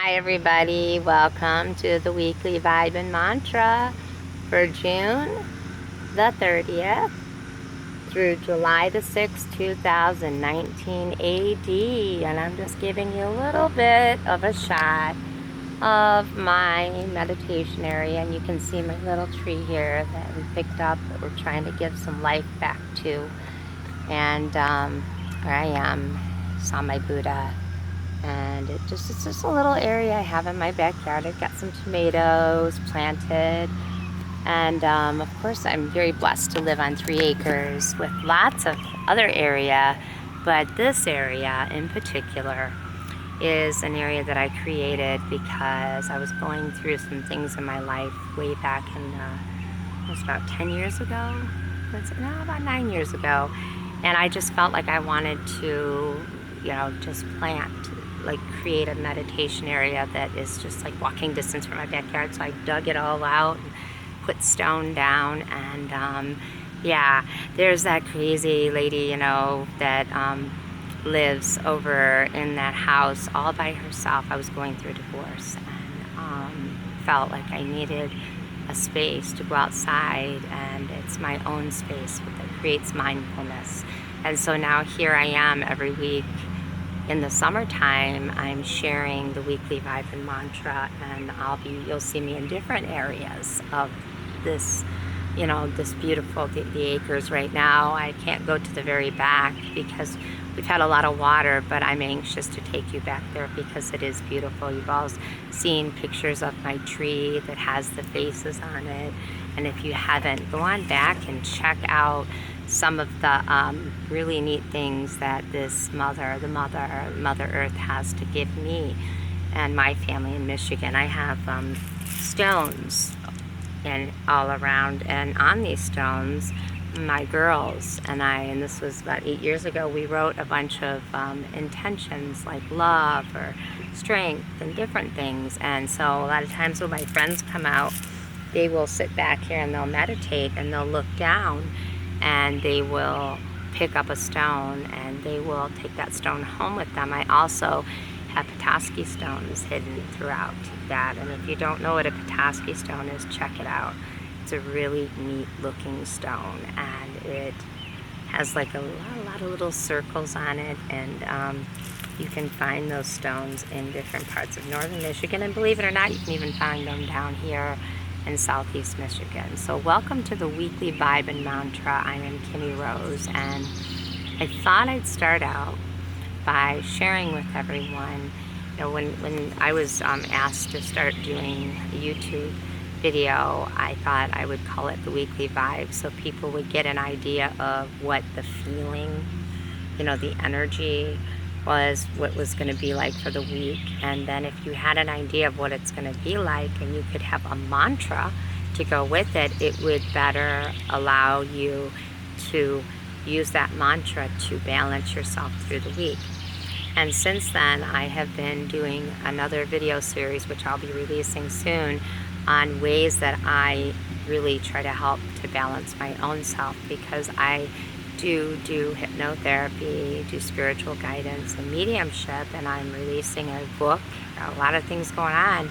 Hi everybody, welcome to the weekly Vibe and Mantra for June the 30th through July the 6th, 2019 AD. And I'm just giving you a little bit of a shot of my meditation area. And you can see my little tree here that we picked up that we're trying to give some life back to. And here I am, saw my Buddha. And it's just a little area I have in my backyard. I've got some tomatoes planted, and of course I'm very blessed to live on 3 acres with lots of other area, but this area in particular is an area that I created because I was going through some things in my life way back in it was about 10 years ago, about 9 years ago, and I just felt like I wanted to, just create a meditation area that is just like walking distance from my backyard. So I dug it all out and put stone down, and yeah, there's that crazy lady, that lives over in that house all by herself. I was going through a divorce and felt like I needed a space to go outside, and it's my own space that creates mindfulness. And so now here I am every week. In the summertime, I'm sharing the weekly Vibe and Mantra, and you'll see me in different areas of this, this beautiful, the acres right now. I can't go to the very back because we've had a lot of water, but I'm anxious to take you back there because it is beautiful. You've all seen pictures of my tree that has the faces on it. And if you haven't, go on back and check out some of the really neat things that this Mother Earth has to give me and my family in Michigan. I have stones and all around, and on these stones, my girls and this was about 8 years ago, we wrote a bunch of intentions like love or strength and different things. And so a lot of times when my friends come out, they will sit back here and they'll meditate and they'll look down, and they will pick up a stone and they will take that stone home with them. I also have Petoskey stones hidden throughout that, and if you don't know what a Petoskey stone is, check it out. It's a really neat looking stone, and it has like a lot of little circles on it, and you can find those stones in different parts of northern Michigan, and believe it or not, you can even find them down here in southeast Michigan. So welcome to the weekly Vibe and Mantra. I am Kimmie Rose, and I thought I'd start out by sharing with everyone, when I was asked to start doing a YouTube video, I thought I would call it the weekly Vibe, so people would get an idea of what the feeling, the energy was, what was going to be like for the week. And then if you had an idea of what it's going to be like and you could have a mantra to go with it, it would better allow you to use that mantra to balance yourself through the week. And since then, I have been doing another video series, which I'll be releasing soon, on ways that I really try to help to balance my own self, because I do hypnotherapy, do spiritual guidance and mediumship, and I'm releasing a book, a lot of things going on,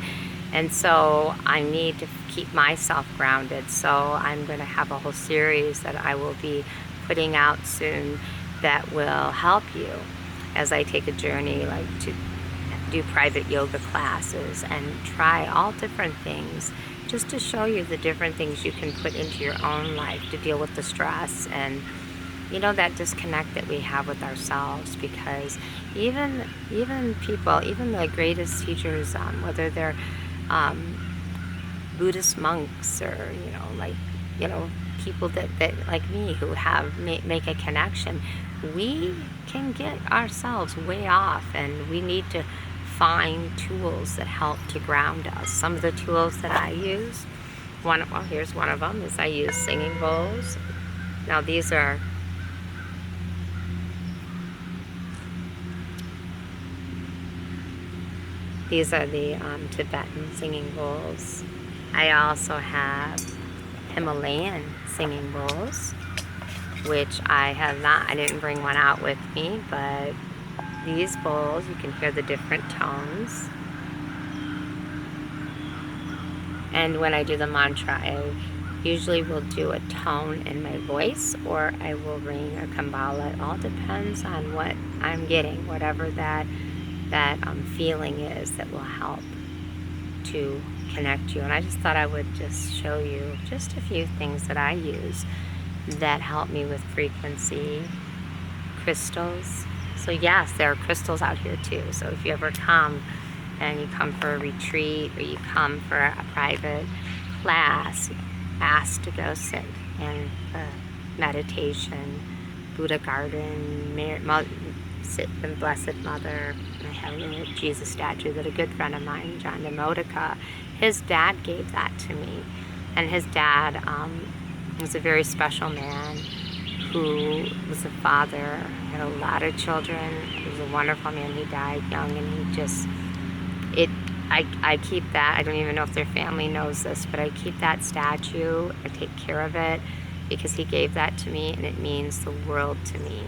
and so I need to keep myself grounded. So I'm going to have a whole series that I will be putting out soon that will help you as I take a journey, like to do private yoga classes and try all different things, just to show you the different things you can put into your own life to deal with the stress and that disconnect that we have with ourselves. Because even people, even the greatest teachers, whether they're Buddhist monks or people that like me who have make a connection, we can get ourselves way off, and we need to find tools that help to ground us. Some of the tools that I use, here's one of them, is I use singing bowls. Now these are the Tibetan singing bowls. I also have Himalayan singing bowls, which I didn't bring one out with me, but these bowls, you can hear the different tones. And when I do the mantra, I usually will do a tone in my voice, or I will ring a Kambala. It all depends on what I'm getting, whatever that feeling is that will help to connect you. And I just thought I would just show you just a few things that I use that help me with frequency. Crystals. So yes, there are crystals out here too. So if you ever come and you come for a retreat, or you come for a private class, ask to go sit in a meditation, Buddha garden, sit in Blessed Mother. I have a Jesus statue that a good friend of mine, John Demotica, his dad gave that to me. And his dad was a very special man who was a father, had a lot of children. He was a wonderful man. He died young, and he just, I keep that. I don't even know if their family knows this, but I keep that statue. I take care of it because he gave that to me, and it means the world to me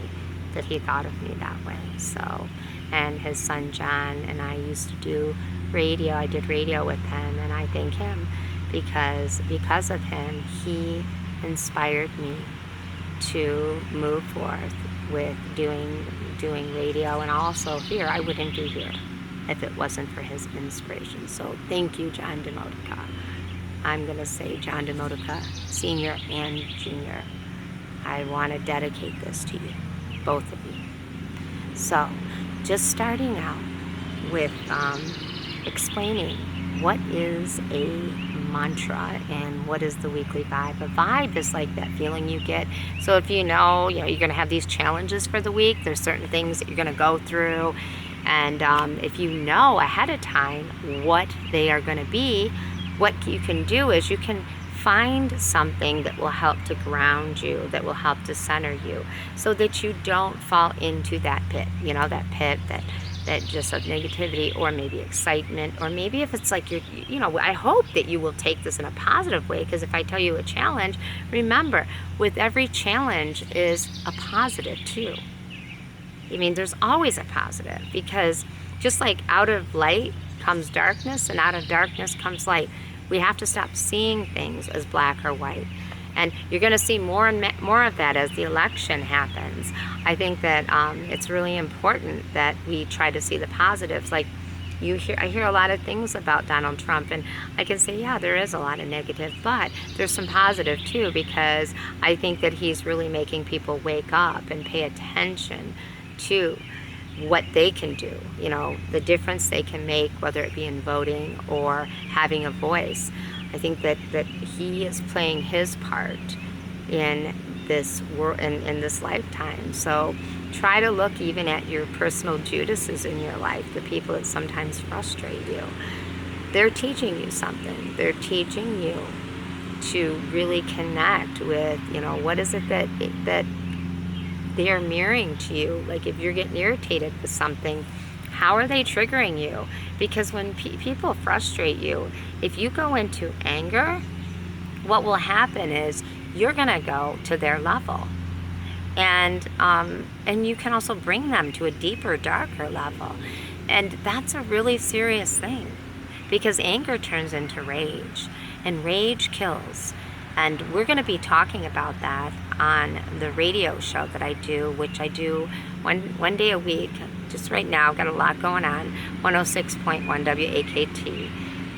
that he thought of me that way. So, and his son John and I used to do radio. I did radio with him, and I thank him because of him, he inspired me to move forth with doing radio. And also here, I wouldn't be here if it wasn't for his inspiration. So thank you, John Demotica. I'm going to say John Demotica, Senior and Junior. I want to dedicate this to you, both of you. So just starting out with explaining what is a mantra and what is the weekly vibe. A vibe is like that feeling you get. So if you know you're going to have these challenges for the week, there's certain things that you're going to go through, and if you know ahead of time what they are going to be, what you can do is you can find something that will help to ground you, that will help to center you, so that you don't fall into that pit, that just of negativity, or maybe excitement, or maybe if it's like I hope that you will take this in a positive way, because if I tell you a challenge, remember, with every challenge is a positive too. I mean, there's always a positive, because just like out of light comes darkness, and out of darkness comes light. We have to stop seeing things as black or white. And you're going to see more and more of that as the election happens. I think that it's really important that we try to see the positives. Like I hear a lot of things about Donald Trump, and I can say, yeah, there is a lot of negative, but there's some positive too, because I think that he's really making people wake up and pay attention to what they can do, the difference they can make, whether it be in voting or having a voice. I think that he is playing his part in this world, in this lifetime. So try to look even at your personal Judases in your life, the people that sometimes frustrate you. They're teaching you something. They're teaching you to really connect with, what is it that they are mirroring to you. Like if you're getting irritated with something, how are they triggering you? Because when people frustrate you, if you go into anger, what will happen is you're gonna go to their level, and you can also bring them to a deeper, darker level, and that's a really serious thing, because anger turns into rage, and rage kills. And we're going to be talking about that on the radio show that I do, which I do one day a week. Just right now, I've got a lot going on, 106.1 WAKT,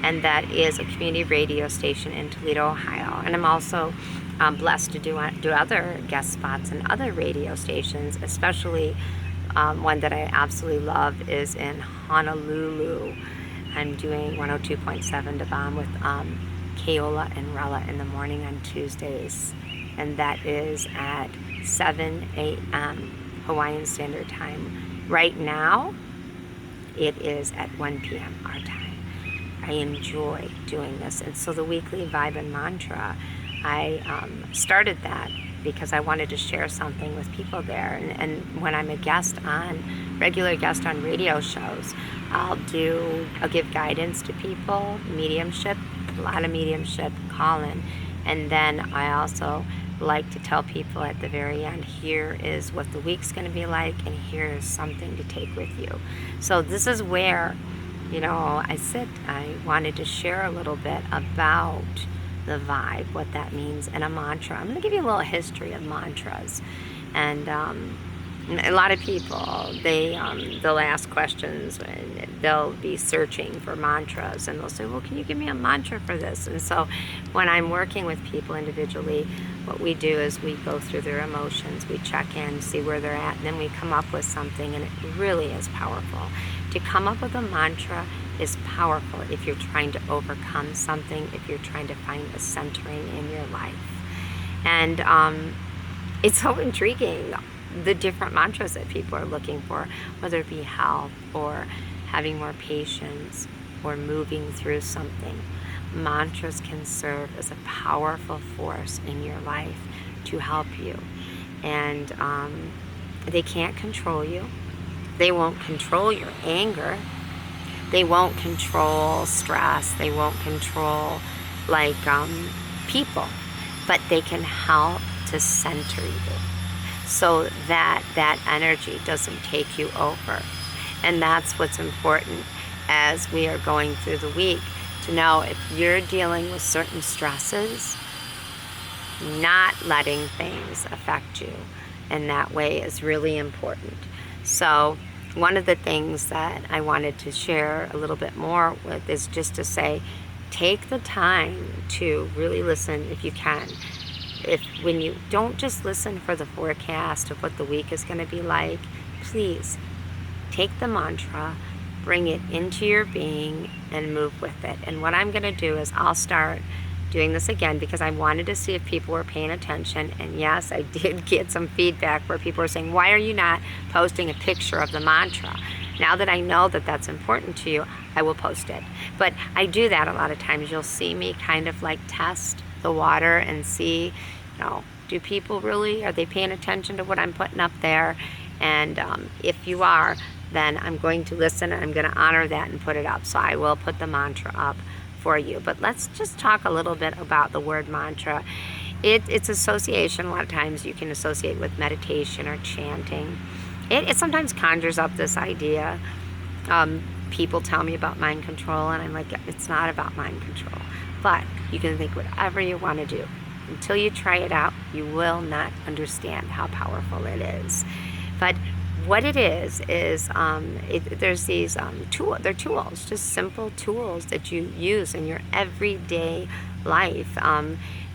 and that is a community radio station in Toledo, Ohio. And I'm also blessed to do other guest spots in other radio stations, especially one that I absolutely love is in Honolulu. I'm doing 102.7 to Bomb with Kaola and Rella in the morning on Tuesdays, and that is at 7 a.m. Hawaiian Standard Time. Right now, it is at 1 p.m. our time. I enjoy doing this, and so the weekly Vibe and Mantra, I started that because I wanted to share something with people there, and when I'm a regular guest on radio shows, I'll give guidance to people, mediumship, a lot of mediumship, call-in, and then I also like to tell people at the very end, here is what the week's going to be like, and here is something to take with you. So this is where I wanted to share a little bit about the vibe, what that means, and a mantra. I'm going to give you a little history of mantras. And a lot of people, they'll ask questions, and they'll be searching for mantras, and they'll say, well, can you give me a mantra for this? And so when I'm working with people individually, what we do is we go through their emotions, we check in, see where they're at, and then we come up with something, and it really is powerful. To come up with a mantra is powerful if you're trying to overcome something, if you're trying to find a centering in your life. And it's so intriguing, the different mantras that people are looking for, whether it be health or having more patience or moving through something. Mantras can serve as a powerful force in your life to help you. And they can't control you. They won't control your anger. They won't control stress. They won't control people. But they can help to center you so that that energy doesn't take you over. And that's what's important as we are going through the week, to know if you're dealing with certain stresses, not letting things affect you in that way is really important. So one of the things that I wanted to share a little bit more with is just to say, take the time to really listen if you can. When you don't just listen for the forecast of what the week is going to be like, please take the mantra, bring it into your being, and move with it. And what I'm going to do is I'll start doing this again because I wanted to see if people were paying attention. And yes, I did get some feedback where people were saying, why are you not posting a picture of the mantra? Now that I know that that's important to you, I will post it. But I do that a lot of times. You'll see me kind of like test the water and see, do people really, are they paying attention to what I'm putting up there? And if you are, then I'm going to listen and I'm going to honor that and put it up. So I will put the mantra up for you. But let's just talk a little bit about the word mantra. It's association. A lot of times you can associate with meditation or chanting. It sometimes conjures up this idea. People tell me about mind control, and I'm like, it's not about mind control. But you can think whatever you want to do. Until you try it out, you will not understand how powerful it is. But what it is there's these they're tools, just simple tools that you use in your everyday life.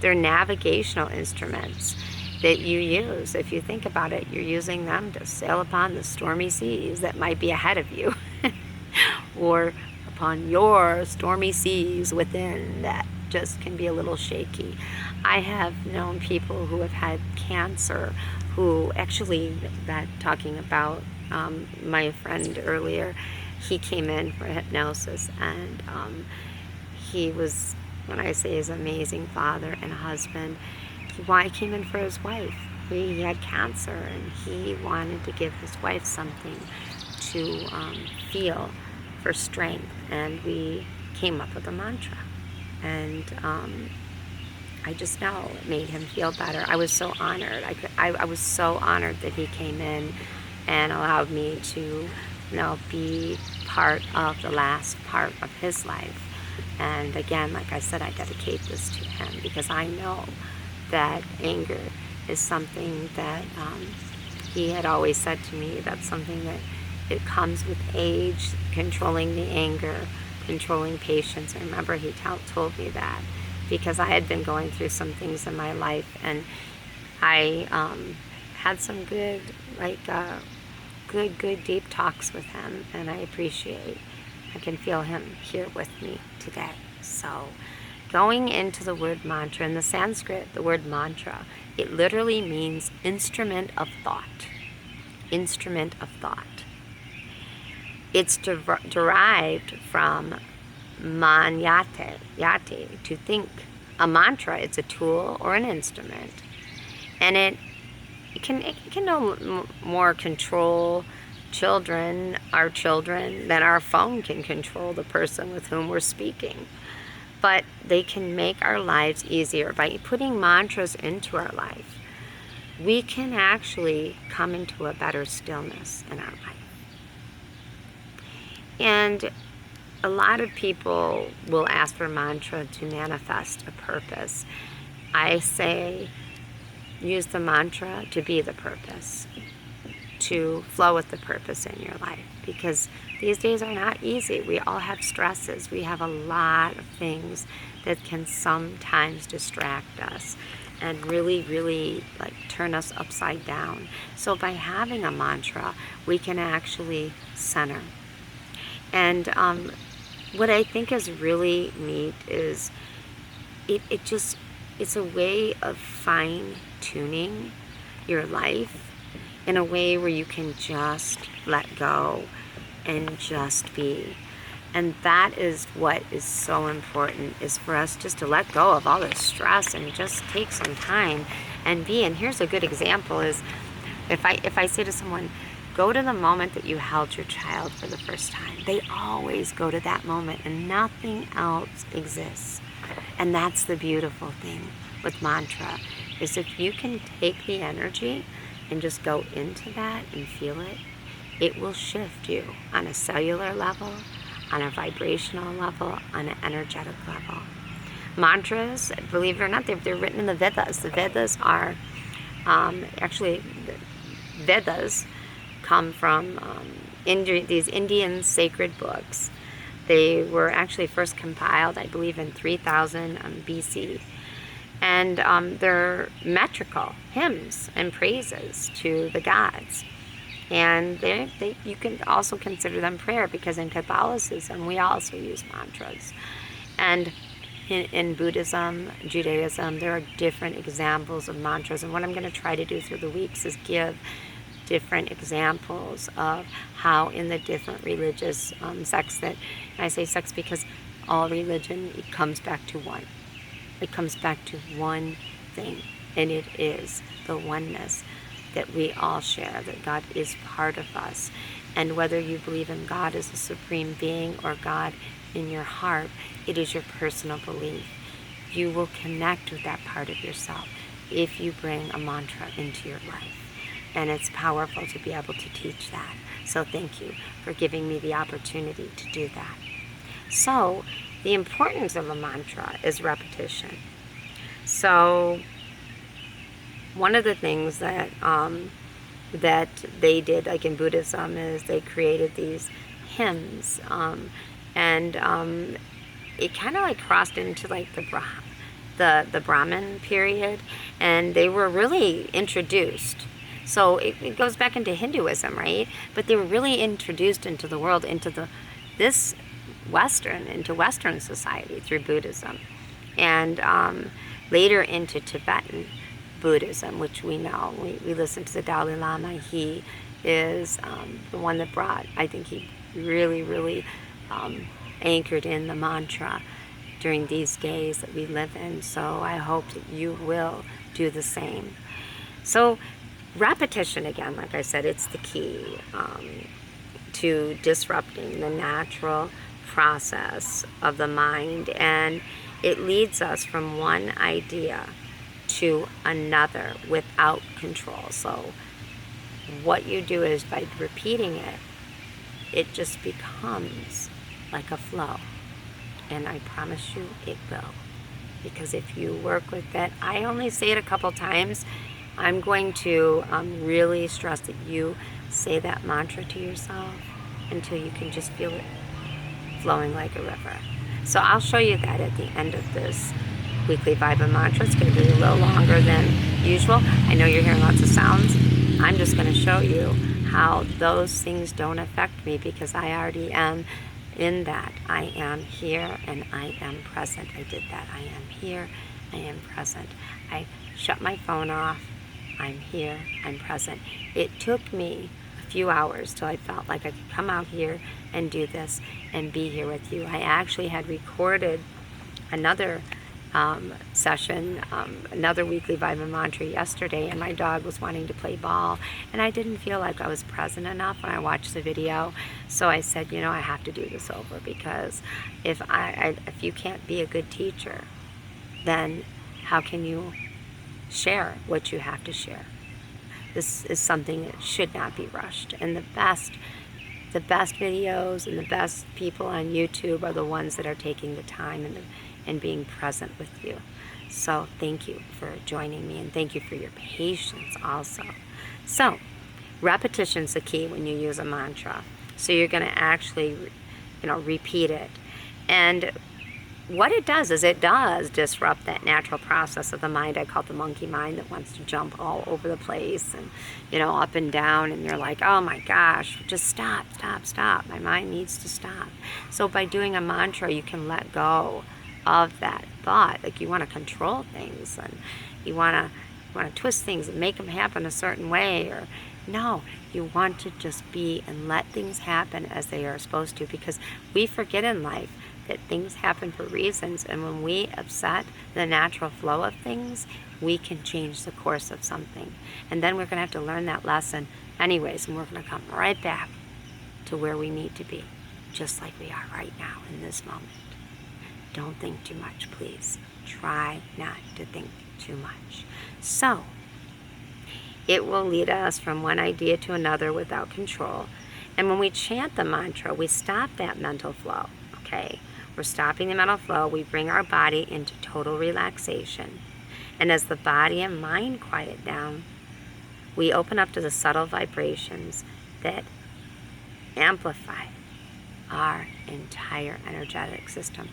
They're navigational instruments that you use. If you think about it, you're using them to sail upon the stormy seas that might be ahead of you or upon your stormy seas within that just can be a little shaky. I have known people who have had cancer who actually, that talking about my friend earlier, he came in for hypnosis, and he was, when I say his amazing father and husband, he came in for his wife. He had cancer, and he wanted to give his wife something to feel for strength, and we came up with a mantra. And I just know it made him feel better. I was so honored. I was so honored that he came in and allowed me to, be part of the last part of his life. And again, like I said, I dedicate this to him because I know that anger is something that he had always said to me. That's something that it comes with age, controlling the anger, controlling patience. I remember he told me that because I had been going through some things in my life, and I had some good deep talks with him, and I can feel him here with me today. So going into the word mantra, in the Sanskrit, the word mantra, it literally means instrument of thought. Instrument of thought. It's derived from manyate, to think. A mantra, it's a tool or an instrument, and it can no more control our children, than our phone can control the person with whom we're speaking. But they can make our lives easier by putting mantras into our life. We can actually come into a better stillness in our life. And a lot of people will ask for mantra to manifest a purpose. I say use the mantra to be the purpose, to flow with the purpose in your life, because these days are not easy. We all have stresses. We have a lot of things that can sometimes distract us and really, really like turn us upside down. So by having a mantra, we can actually center. And what I think is really neat is it's a way of fine-tuning your life in a way where you can just let go and just be. And that is what is so important, is for us just to let go of all this stress and just take some time and be. And here's a good example is if I say to someone, go to the moment that you held your child for the first time. They always go to that moment and nothing else exists. And that's the beautiful thing with mantra, is if you can take the energy and just go into that and feel it, it will shift you on a cellular level, on a vibrational level, on an energetic level. Mantras, believe it or not, they're written in the Vedas. The Vedas are, Vedas come from these Indian sacred books. They were actually first compiled, I believe, in 3000 BC. And they're metrical hymns and praises to the gods. And you can also consider them prayer, because in Catholicism we also use mantras. And in Buddhism, Judaism, there are different examples of mantras. And what I'm going to try to do through the weeks is give different examples of how in the different religious sects, that, and I say sects because all religion, it comes back to one. It comes back to one thing, and it is the oneness that we all share, that God is part of us. And whether you believe in God as a supreme being or God in your heart, it is your personal belief. You will connect with that part of yourself if you bring a mantra into your life. And it's powerful to be able to teach that. So thank you for giving me the opportunity to do that. So the importance of a mantra is repetition. So one of the things that that they did, like in Buddhism, is they created these hymns, and it kind of like crossed into like the Brahmin period, and they were really introduced. So it goes back into Hinduism, right? But they were really introduced into the world, into Western society through Buddhism, and later into Tibetan Buddhism, which we know. We listen to the Dalai Lama. He is the one that brought, I think he really, really anchored in the mantra during these days that we live in. So I hope that you will do the same. So repetition, again, like I said, it's the key to disrupting the natural process of the mind, and it leads us from one idea to another without control. So what you do is, by repeating it, it just becomes like a flow. And I promise you it will. Because if you work with it, I only say it a couple times. I'm going to really stress that you say that mantra to yourself until you can just feel it flowing like a river. So I'll show you that at the end of this weekly vibe and mantra. It's going to be a little longer than usual. I know you're hearing lots of sounds. I'm just going to show you how those things don't affect me, because I already am in that. I am here and I am present. I did that. I am here. I am present. I shut my phone off. I'm here. I'm present. It took me a few hours till I felt like I could come out here and do this and be here with you. I actually had recorded another session, another weekly vibe and mantra yesterday, and my dog was wanting to play ball, and I didn't feel like I was present enough when I watched the video. So I said, you know, I have to do this over, because if you can't be a good teacher, then how can you share what you have to share? This is something that should not be rushed, and the best The best videos and the best people on YouTube are the ones that are taking the time and being present with you. So thank you for joining me, and thank you for your patience also. So repetition's the key when you use a mantra. So you're going to actually, repeat it. And what it does is it does disrupt that natural process of the mind. I call it the monkey mind, that wants to jump all over the place and, up and down. And you're like, oh my gosh, just stop, stop, stop. My mind needs to stop. So by doing a mantra, you can let go of that thought. Like you want to control things, and you want to twist things and make them happen a certain way, or no, you want to just be and let things happen as they are supposed to, because we forget in life that things happen for reasons, and when we upset the natural flow of things, we can change the course of something. And then we're going to have to learn that lesson anyways, and we're going to come right back to where we need to be, just like we are right now in this moment. Don't think too much, please. Try not to think too much. So, it will lead us from one idea to another without control. And when we chant the mantra, we stop that mental flow, okay? We're stopping the mental flow. We bring our body into total relaxation. And as the body and mind quiet down, we open up to the subtle vibrations that amplify our entire energetic system.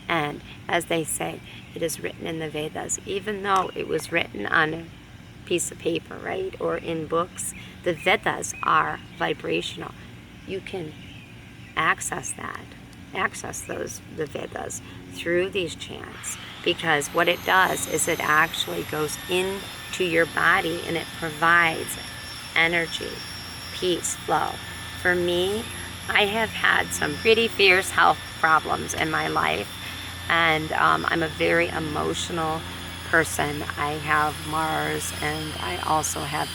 And as they say, it is written in the Vedas, even though it was written on a piece of paper, right, or in books, the Vedas are vibrational. You can access the Vedas through these chants, because what it does is it actually goes into your body and it provides energy, peace, flow. For me, I have had some pretty fierce health problems in my life, and I'm a very emotional person. I have Mars, and I also have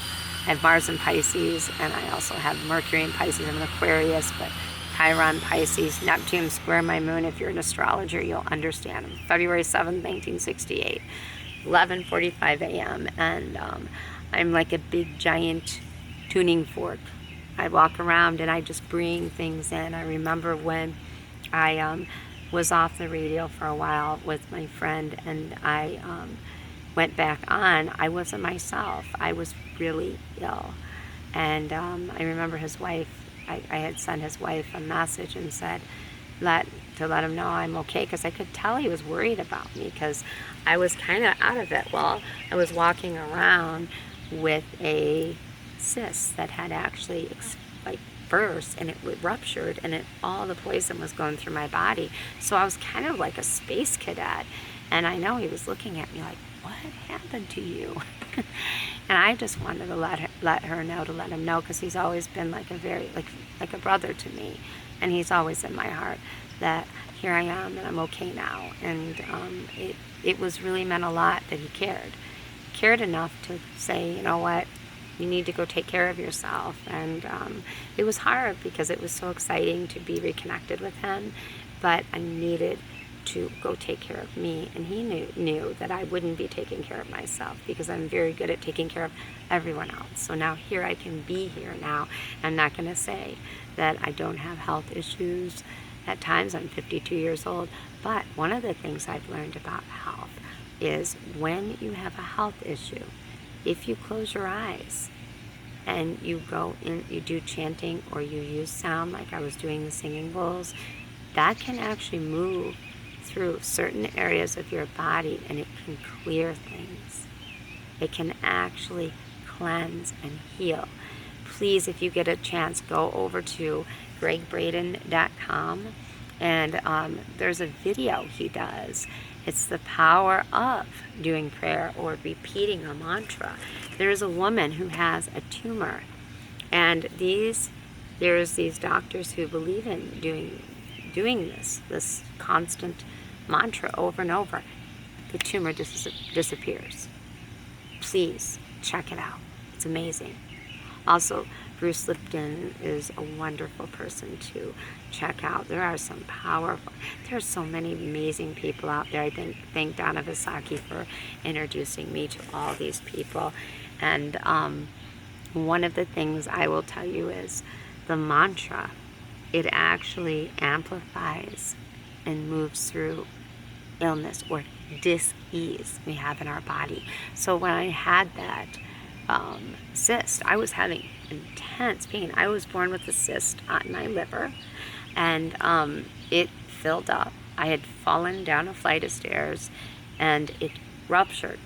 Mars in Pisces, and I also have Mercury in Pisces. I'm an Aquarius, but Chiron, Pisces, Neptune square my moon. If you're an astrologer, you'll understand. February 7th, 1968, 11:45 a.m. And I'm like a big giant tuning fork. I walk around and I just bring things in. I remember when I was off the radio for a while with my friend, and I went back on. I wasn't myself. I was really ill. And I remember his wife, I had sent his wife a message and said, to let him know I'm okay, because I could tell he was worried about me, because I was kind of out of it. Well, I was walking around with a cyst that had actually burst, and it ruptured, and all the poison was going through my body. So I was kind of like a space cadet, and I know he was looking at me like, what happened to you? And I just wanted to let him know, because he's always been like a brother to me, and he's always in my heart, that here I am and I'm okay now. And it was really meant a lot that he cared enough to say, you know what, you need to go take care of yourself. And it was hard, because it was so exciting to be reconnected with him, but I needed to go take care of me, and he knew that I wouldn't be taking care of myself, because I'm very good at taking care of everyone else. So now here I can be here now. I'm not going to say that I don't have health issues. At times I'm 52 years old, but one of the things I've learned about health is when you have a health issue, if you close your eyes and you go in, you do chanting, or you use sound like I was doing the singing bowls, that can actually move through certain areas of your body, and it can clear things. It can actually cleanse and heal. Please, if you get a chance, go over to gregbraden.com, and there's a video he does. It's the power of doing prayer or repeating a mantra. There's a woman who has a tumor, and there's these doctors who believe in doing this constant mantra over and over. The tumor disappears. Please check it out. It's amazing. Also, Bruce Lipton is a wonderful person to check out. There's so many amazing people out there. I thank Donna Visaki for introducing me to all these people. And one of the things I will tell you is the mantra it actually amplifies and moves through illness or dis-ease we have in our body. So when I had that cyst, I was having intense pain. I was born with a cyst on my liver, and it filled up. I had fallen down a flight of stairs and it ruptured.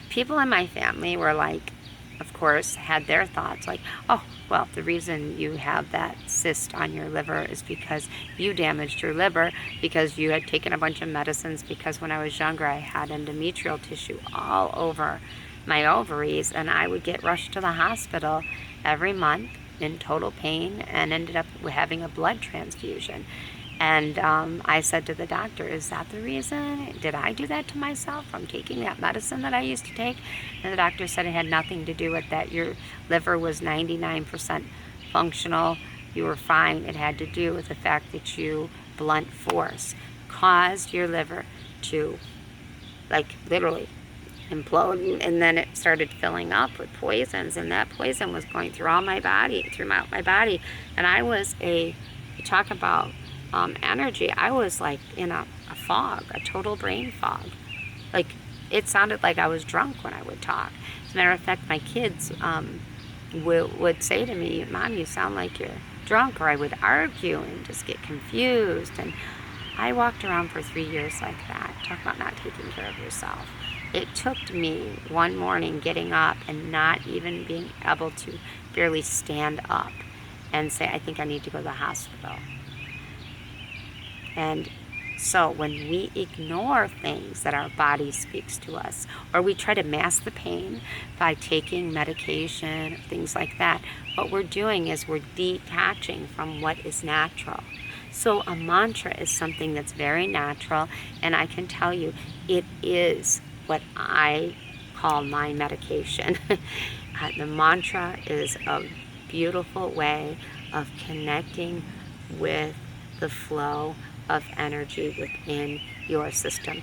People in my family were like, of course, had their thoughts like, oh, well, the reason you have that cyst on your liver is because you damaged your liver because you had taken a bunch of medicines, because when I was younger I had endometrial tissue all over my ovaries, and I would get rushed to the hospital every month in total pain and ended up having a blood transfusion. And I said to the doctor, is that the reason? Did I do that to myself from taking that medicine that I used to take? And the doctor said it had nothing to do with that. Your liver was 99% functional. You were fine. It had to do with the fact that you, blunt force, caused your liver to, like, literally implode, and then it started filling up with poisons, and that poison was going through all my body, throughout my body. And I was you talk about energy, I was like in a fog, a total brain fog. Like, it sounded like I was drunk when I would talk. As a matter of fact, my kids would say to me, Mom, you sound like you're drunk, or I would argue and just get confused. And I walked around for 3 years like that. Talk about not taking care of yourself. It took me one morning getting up and not even being able to barely stand up and say, I think I need to go to the hospital. And so when we ignore things that our body speaks to us, or we try to mask the pain by taking medication, things like that, what we're doing is we're detaching from what is natural. So a mantra is something that's very natural, and I can tell you, it is what I call my medication. The mantra is a beautiful way of connecting with the flow of energy within your system.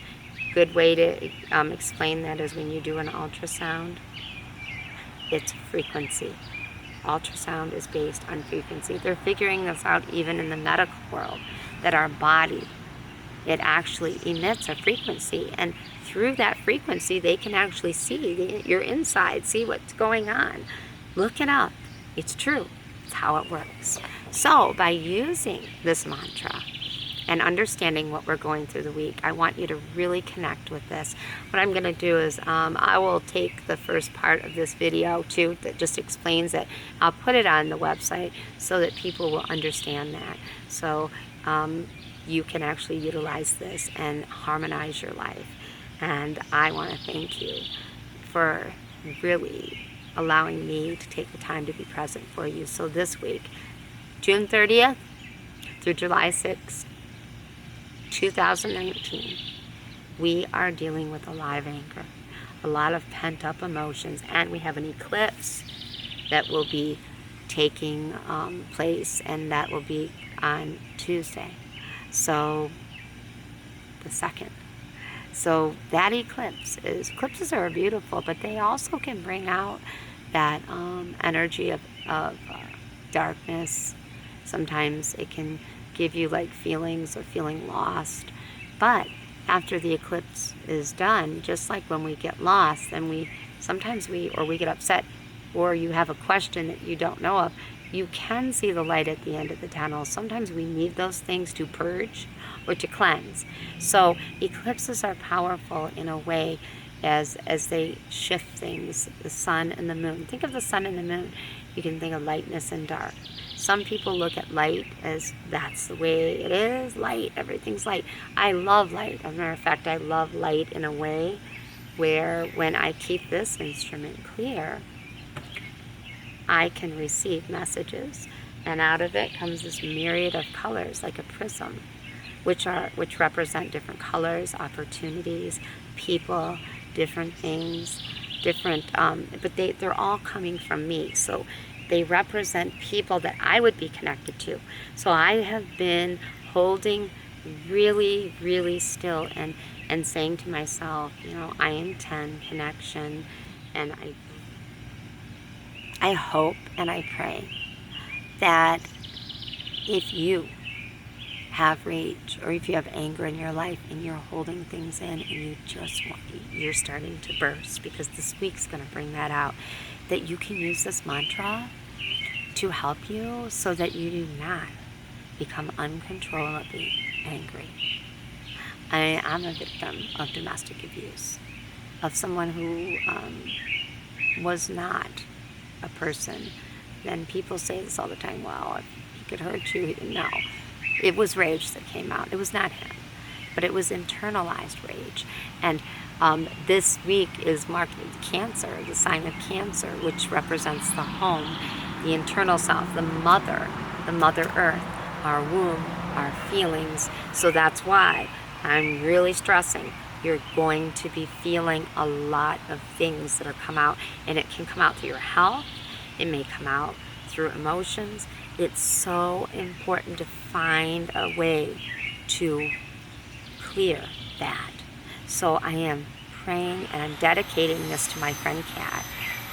Good way to explain that is when you do an ultrasound, it's frequency. Ultrasound is based on frequency. They're figuring this out even in the medical world, that our body, it actually emits a frequency, and through that frequency they can actually see your inside, see what's going on. Look it up. It's true. It's how it works. So by using this mantra and understanding what we're going through the week, I want you to really connect with this. What I'm going to do is I will take the first part of this video too that just explains it. I'll put it on the website so that people will understand that. So you can actually utilize this and harmonize your life. And I want to thank you for really allowing me to take the time to be present for you. So this week, June 30th through July 6th, 2019, we are dealing with a live anger, a lot of pent-up emotions, and we have an eclipse that will be taking place, and that will be on Tuesday, so the 2nd. So that eclipses are beautiful, but they also can bring out that energy of darkness. Sometimes it can give you like feelings of feeling lost. But after the eclipse is done, just like when we get lost, then we get upset, or you have a question that you don't know of, you can see the light at the end of the tunnel. Sometimes we need those things to purge or to cleanse. So eclipses are powerful in a way as they shift things, the sun and the moon. Think of the sun and the moon. You can think of lightness and dark. Some people look at light as that's the way it is, light, everything's light. I love light. As a matter of fact, I love light in a way where when I keep this instrument clear, I can receive messages, and out of it comes this myriad of colors, like a prism, which represent different colors, opportunities, people, different things, but they're all coming from me. So they represent people that I would be connected to. So I have been holding really, really still and saying to myself, I intend connection, and I hope and I pray that if you have rage, or if you have anger in your life and you're holding things in and you're starting to burst, because this week's going to bring that out, that you can use this mantra to help you so that you do not become uncontrollably angry. I'm a victim of domestic abuse, of someone who was not a person. Then people say this all the time, well, if he could hurt you, no. It was rage that came out. It was not him, but it was internalized rage. And this week is marked with Cancer, the sign of Cancer, which represents the home, the internal self, the mother earth, our womb, our feelings. So that's why I'm really stressing you're going to be feeling a lot of things that are come out, and it can come out through your health. It may come out through emotions. It's so important to find a way to clear that. So I am praying, and I'm dedicating this to my friend Kat,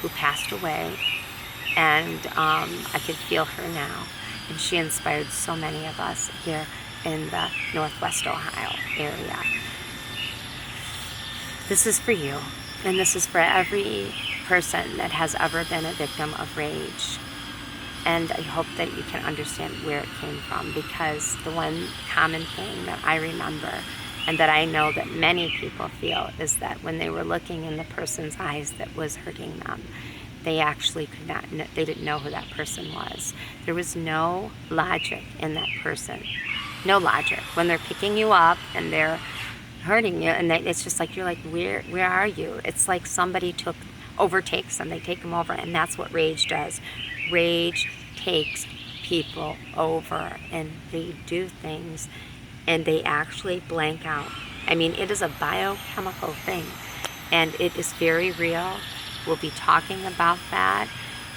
who passed away, and I could feel her now, and she inspired so many of us here in the Northwest Ohio area. This is for you, and this is for every person that has ever been a victim of rage. And I hope that you can understand where it came from, because the one common thing that I remember, and that I know that many people feel, is that when they were looking in the person's eyes that was hurting them, they actually they didn't know who that person was. There was no logic in that person. No logic. When they're picking you up and they're hurting you, and it's just like, you're like, where are you? It's like somebody overtakes them. They take them over, and that's what rage does. Rage takes people over, and they do things, and they actually blank out. I mean, it is a biochemical thing, and it is very real. We'll be talking about that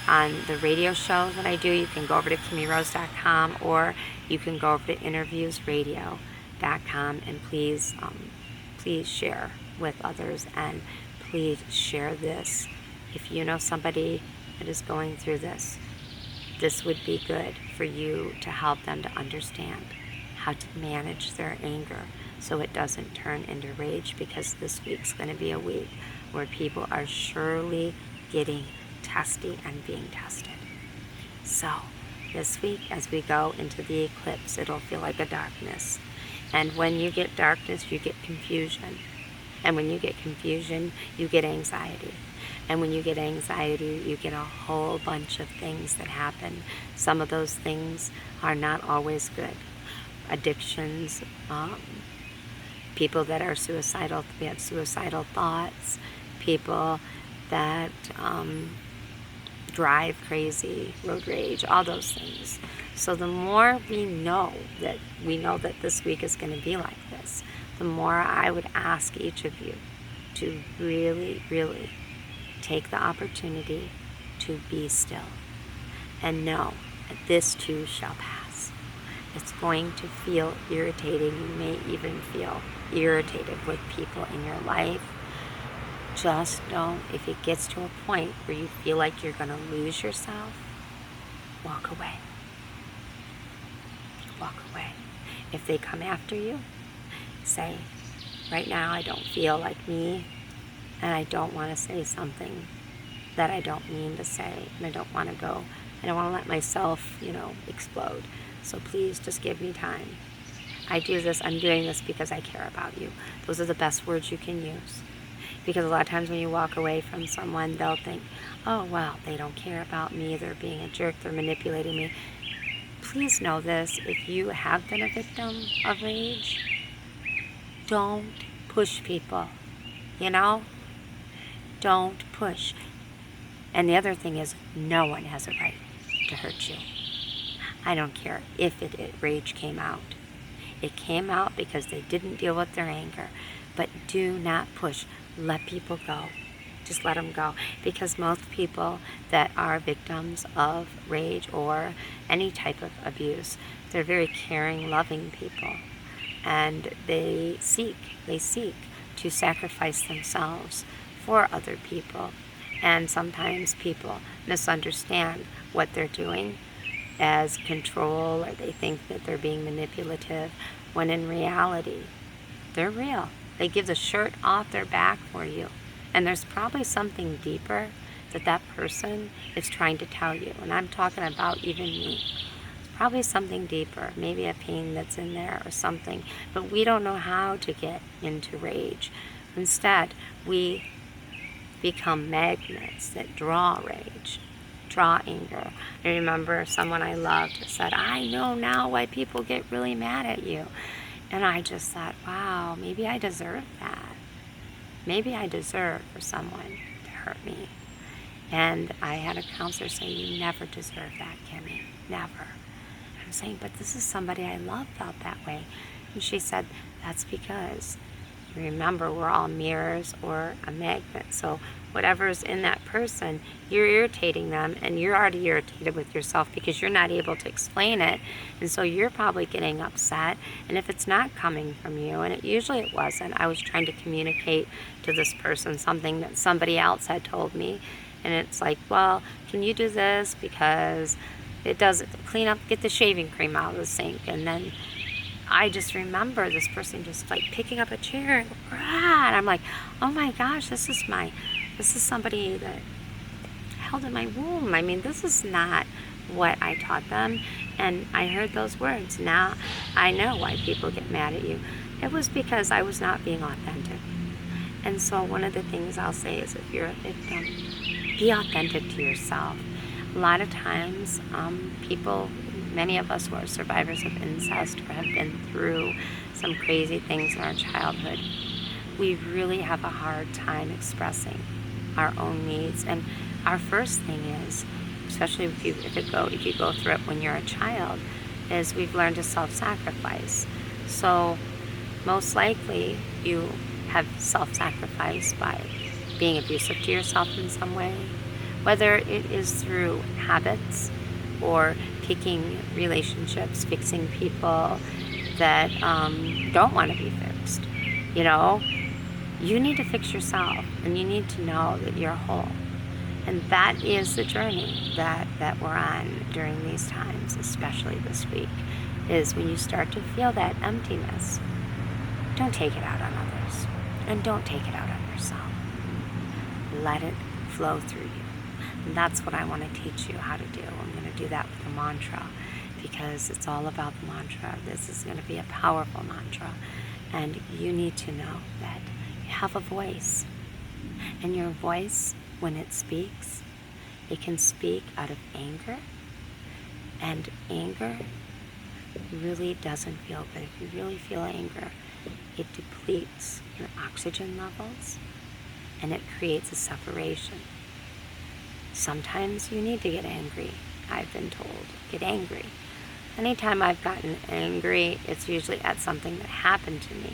on the radio show that I do. You can go over to KimmieRose.com, or you can go over to interviewsradio.com, and please share with others, and please share this. If you know somebody that is going through this, this would be good for you to help them to understand how to manage their anger so it doesn't turn into rage, because this week's going to be a week where people are surely getting testy and being tested. So this week, as we go into the eclipse, it'll feel like a darkness. And when you get darkness, you get confusion. And when you get confusion, you get anxiety. And when you get anxiety, you get a whole bunch of things that happen. Some of those things are not always good. Addictions, people that are suicidal, we have suicidal thoughts, people that drive crazy, road rage, all those things. So the more we know that this week is going to be like this, the more I would ask each of you to really, really take the opportunity to be still and know that this too shall pass. It's going to feel irritating. You may even feel irritated with people in your life. Just know, if it gets to a point where you feel like you're going to lose yourself, walk away. Walk away. If they come after you, say, right now I don't feel like me, and I don't want to say something that I don't mean to say, and I don't want to go, I don't want to let myself, explode. So please just give me time. I'm doing this because I care about you. Those are the best words you can use. Because a lot of times when you walk away from someone, they'll think, oh, well, they don't care about me, they're being a jerk, they're manipulating me. Please know this, if you have been a victim of rage, don't push people, Don't push. And the other thing is, no one has a right to hurt you. I don't care if rage came out. It came out because they didn't deal with their anger. But do not push. Let people go. Just let them go. Because most people that are victims of rage or any type of abuse, they're very caring, loving people. And they seek to sacrifice themselves for other people. And sometimes people misunderstand what they're doing, as control, or they think that they're being manipulative, when in reality, they're real. They give the shirt off their back for you. And there's probably something deeper that that person is trying to tell you. And I'm talking about even me. It's probably something deeper, maybe a pain that's in there or something. But we don't know how to get into rage. Instead, we become magnets that draw rage, draw anger. I remember someone I loved said, I know now why people get really mad at you. And I just thought, wow, maybe I deserve that. Maybe I deserve for someone to hurt me. And I had a counselor say, you never deserve that, Kimmie, never. I'm saying, but this is somebody I love felt that way. And she said, that's because, remember, we're all mirrors or a magnet. So whatever's in that person, you're irritating them, and you're already irritated with yourself because you're not able to explain it. And so you're probably getting upset. And if it's not coming from you, and it wasn't, I was trying to communicate to this person something that somebody else had told me. And it's like, well, can you do this? Because it does clean up, get the shaving cream out of the sink. And then I just remember this person just like picking up a chair and I'm like, oh my gosh, this is somebody that held in my womb. I mean, this is not what I taught them. And I heard those words. Now I know why people get mad at you. It was because I was not being authentic. And so one of the things I'll say is, if you're a victim, be authentic to yourself. A lot of times, people, many of us who are survivors of incest or have been through some crazy things in our childhood, we really have a hard time expressing our own needs. And our first thing is, especially if you go through it when you're a child, is we've learned to self-sacrifice. So most likely you have self-sacrificed by being abusive to yourself in some way, whether it is through habits or picking relationships, fixing people that don't want to be fixed. You know, you need to fix yourself, and you need to know that you're whole. And that is the journey that we're on during these times, especially this week, is when you start to feel that emptiness, don't take it out on others, and don't take it out on yourself. Let it flow through you. And that's what I want to teach you how to do. I'm going to do that with the mantra, because it's all about the mantra. This is going to be a powerful mantra. And you need to know that you have a voice. And your voice, when it speaks, it can speak out of anger. And anger really doesn't feel good. If you really feel anger, it depletes your oxygen levels, and it creates a separation. Sometimes you need to get angry. I've been told, get angry. Anytime I've gotten angry, it's usually at something that happened to me.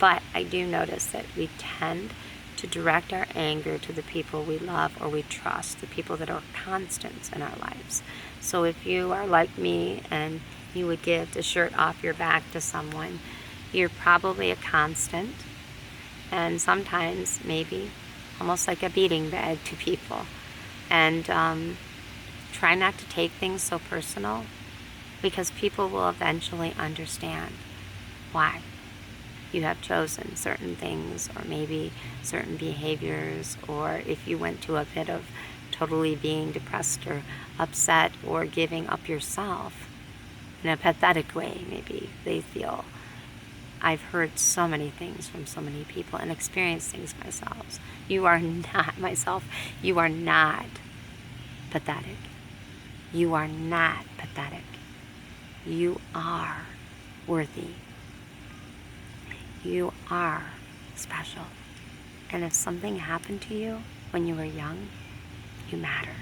But I do notice that we tend to direct our anger to the people we love or we trust, the people that are constants in our lives. So if you are like me and you would give the shirt off your back to someone, you're probably a constant, and sometimes maybe almost like a beating bag to people. And try not to take things so personal, because people will eventually understand why you have chosen certain things, or maybe certain behaviors, or if you went to a bit of totally being depressed or upset or giving up yourself in a pathetic way, maybe they feel. I've heard so many things from so many people and experienced things myself. You are not pathetic. You are not pathetic. You are worthy. You are special. And if something happened to you when you were young, you matter.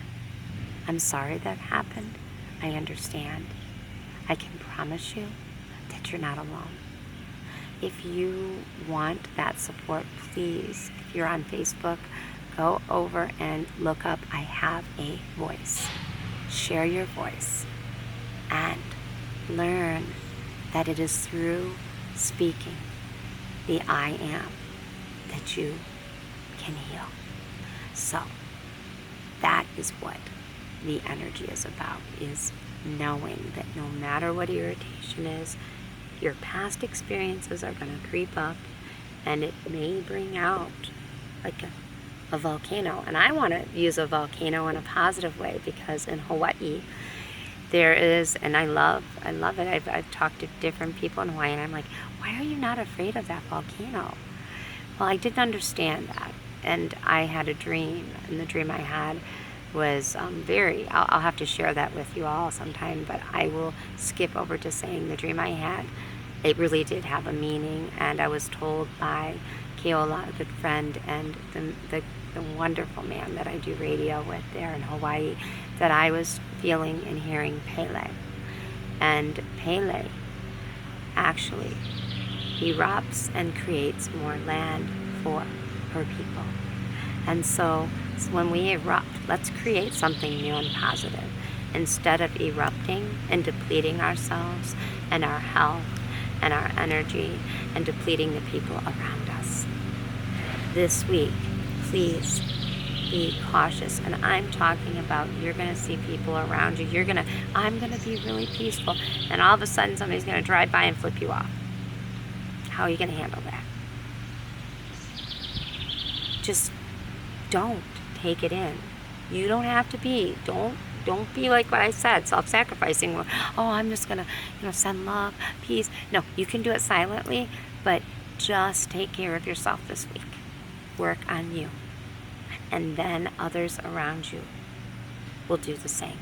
I'm sorry that happened. I understand. I can promise you that you're not alone. If you want that support, please, if you're on Facebook, go over and look up I Have a Voice. Share your voice and learn that it is through speaking the I am that you can heal. So that is what the energy is about, is knowing that no matter what irritation is, your past experiences are going to creep up, and it may bring out like a volcano. And I want to use a volcano in a positive way, because in Hawaii there is, and I love it. I've talked to different people in Hawaii, and I'm like, why are you not afraid of that volcano? Well, I didn't understand that, and I had a dream, and the dream I had was I'll have to share that with you all sometime, but I will skip over to saying the dream I had. It really did have a meaning, and I was told by Keola, a good friend, and the wonderful man that I do radio with there in Hawaii, that I was feeling and hearing Pele. And Pele actually erupts and creates more land for her people. And so when we erupt, let's create something new and positive, instead of erupting and depleting ourselves and our health and our energy and depleting the people around us. This week, please be cautious. And I'm talking about, you're going to see people around you. I'm going to be really peaceful, and all of a sudden somebody's going to drive by and flip you off. How are you going to handle that? Just don't take it in. You don't have to be. Don't be like what I said, self-sacrificing. Oh, I'm just going to, send love, peace. No, you can do it silently, but just take care of yourself this week. Work on you. And then others around you will do the same.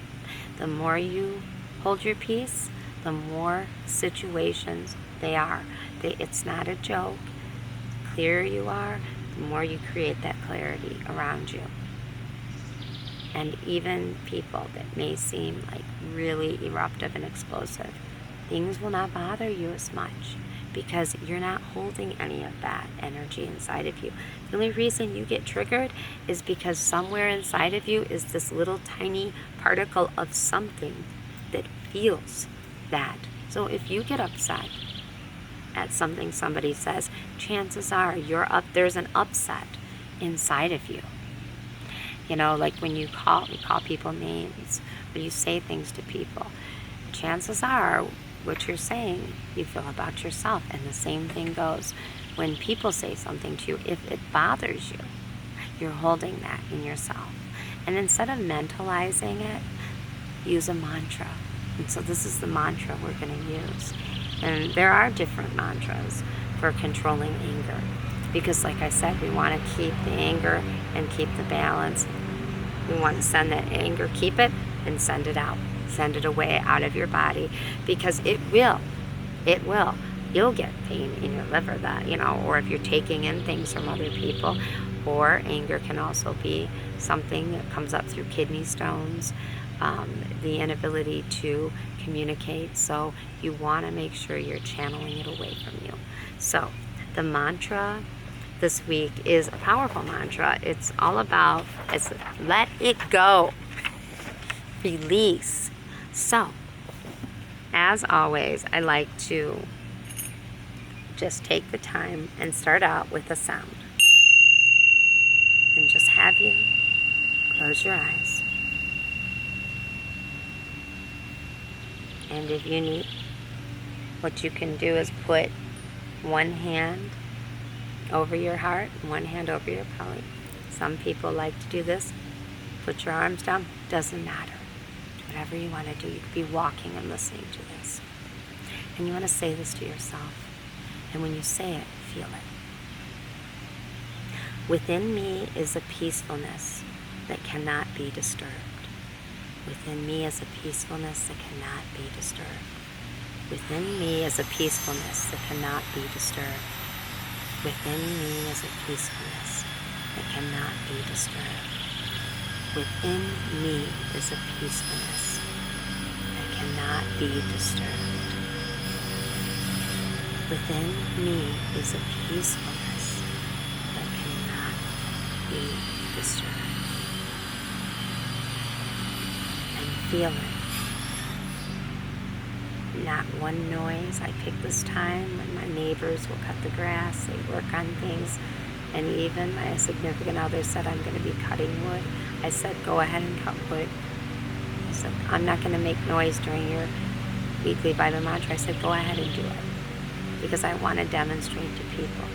The more you hold your peace, the more situations they are. It's not a joke. The clearer you are, the more you create that clarity around you. And even people that may seem like really eruptive and explosive, things will not bother you as much, because you're not holding any of that energy inside of you. The only reason you get triggered is because somewhere inside of you is this little tiny particle of something that feels that. So if you get upset at something somebody says, chances are there's an upset inside of you. Like when you call people names, when you say things to people, chances are what you're saying you feel about yourself. And the same thing goes when people say something to you. If it bothers you, you're holding that in yourself. And instead of mentalizing it, use a mantra. And so this is the mantra we're going to use. And there are different mantras for controlling anger, because like I said, we want to keep the anger and keep the balance. We want to send that anger, keep it, and send it out. Send it away out of your body, because it will. You'll get pain in your liver, or if you're taking in things from other people. Or anger can also be something that comes up through kidney stones, the inability to communicate. So you want to make sure you're channeling it away from you. So the mantra this week is a powerful mantra. It's all about, let it go. Release. So, as always, I like to just take the time and start out with a sound. And just have you close your eyes. And if you need, what you can do is put one hand over your heart, one hand over your belly. Some people like to do this. Put your arms down. Doesn't matter. Whatever you want to do. You could be walking and listening to this. And you want to say this to yourself. And when you say it, feel it. Within me is a peacefulness that cannot be disturbed. Within me is a peacefulness that cannot be disturbed. Within me is a peacefulness that cannot be disturbed. Within me is a peacefulness that cannot be disturbed. Within me is a peacefulness that cannot be disturbed. Within me is a peacefulness that cannot be disturbed. And feel it. Not one noise. I picked this time when my neighbors will cut the grass, they work on things, and even my significant other said I'm going to be cutting wood. I said, go ahead and cut wood. said, I'm not going to make noise during your weekly Bible mantra. I said, go ahead and do it. Because I want to demonstrate to people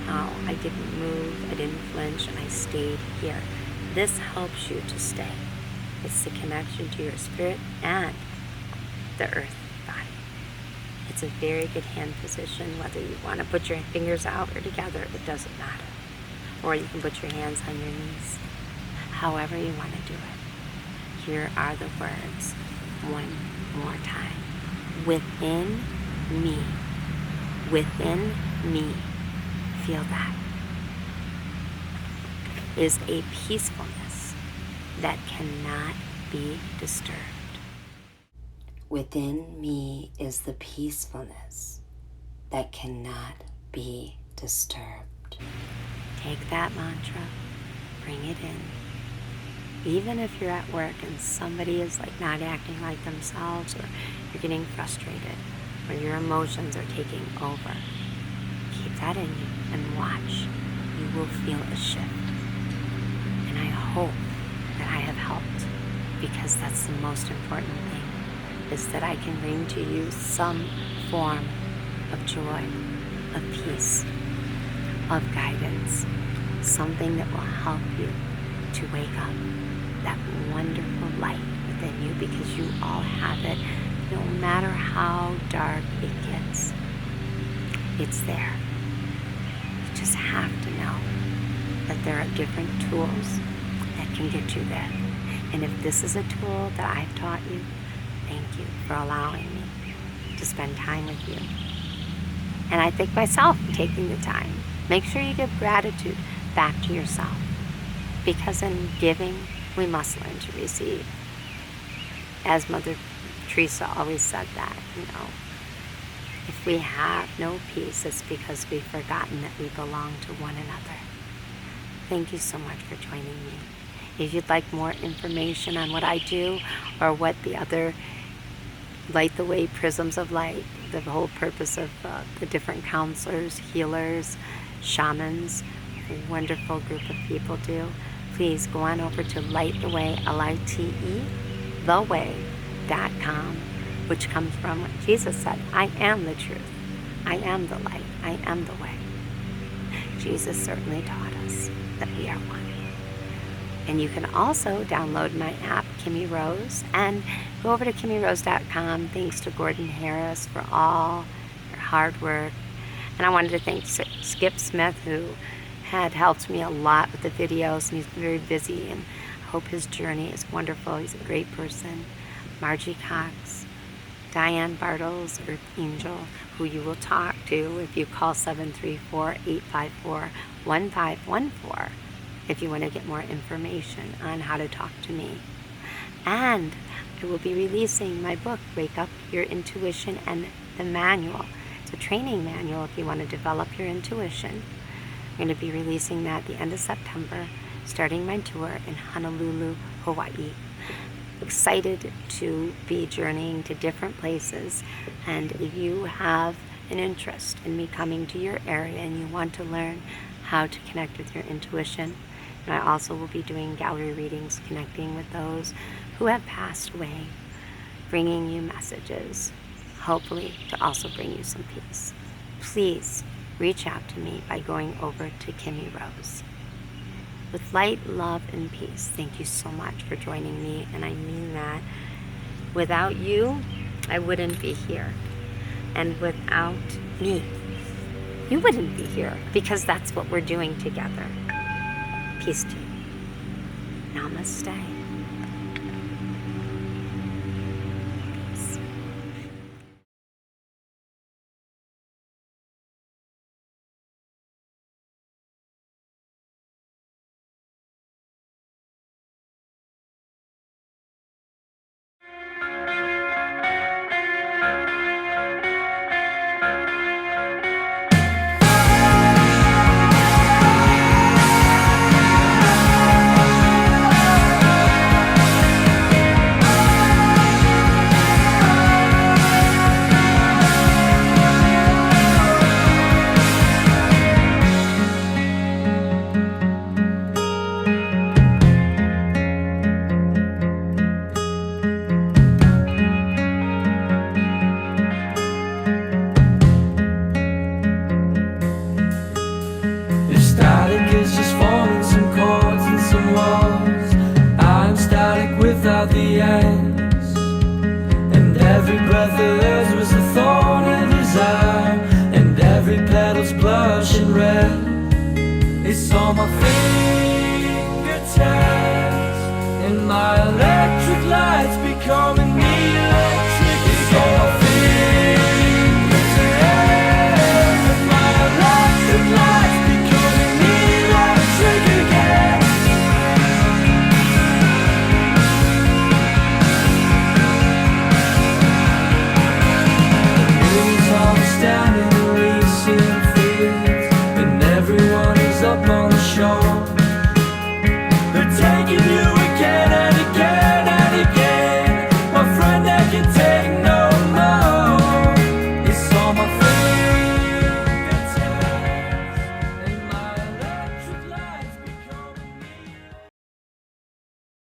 how I didn't move, I didn't flinch, and I stayed here. This helps you to stay. It's the connection to your spirit and the earth body. It's a very good hand position, whether you want to put your fingers out or together, it doesn't matter. Or you can put your hands on your knees. However you want to do it. Here are the words one more time. Within me. Within me. Feel that. Is a peacefulness that cannot be disturbed. Within me is the peacefulness that cannot be disturbed. Take that mantra, bring it in. Even if you're at work and somebody is like not acting like themselves, or you're getting frustrated, or your emotions are taking over, keep that in you and watch. You will feel a shift. And I hope that I have helped, because that's the most important thing, is that I can bring to you some form of joy, of peace, of guidance, something that will help you to wake up that wonderful light within you, because you all have it, no matter how dark it gets. It's there. You just have to know that there are different tools that can get you there. And if this is a tool that I've taught you, thank you for allowing me to spend time with you. And I thank myself for taking the time. Make sure you give gratitude back to yourself, because in giving, we must learn to receive. As Mother Teresa always said that, if we have no peace, it's because we've forgotten that we belong to one another. Thank you so much for joining me. If you'd like more information on what I do, or what the other Light the Way Prisms of Light, the whole purpose of the different counselors, healers, shamans, a wonderful group of people do, please go on over to Light the Way, Lite, theway.com, which comes from what Jesus said, I am the truth, I am the light, I am the way. Jesus certainly taught us that we are one. And you can also download my app, Kimmie Rose, and go over to KimmieRose.com. Thanks to Gordon Harris for all your hard work. And I wanted to thank Skip Smith, who had helped me a lot with the videos, and he's very busy, and I hope his journey is wonderful. He's a great person. Margie Cox, Diane Bartles, Earth Angel, who you will talk to if you call 734-854-1514 if you want to get more information on how to talk to me. And I will be releasing my book, Wake Up Your Intuition, and the manual. It's a training manual if you want to develop your intuition. I'm going to be releasing that at the end of September, starting my tour in Honolulu, Hawaii. Excited to be journeying to different places, and if you have an interest in me coming to your area and you want to learn how to connect with your intuition, and I also will be doing gallery readings, connecting with those who have passed away, bringing you messages, hopefully to also bring you some peace. Please reach out to me by going over to Kimmie Rose. With light, love, and peace, thank you so much for joining me, and I mean that. Without you, I wouldn't be here. And without me, you wouldn't be here, because that's what we're doing together. Peace to you. Namaste. without the ends. And every breath of hers was a thorn in desire, and every petal's blushing red. It's on my fingertips, and my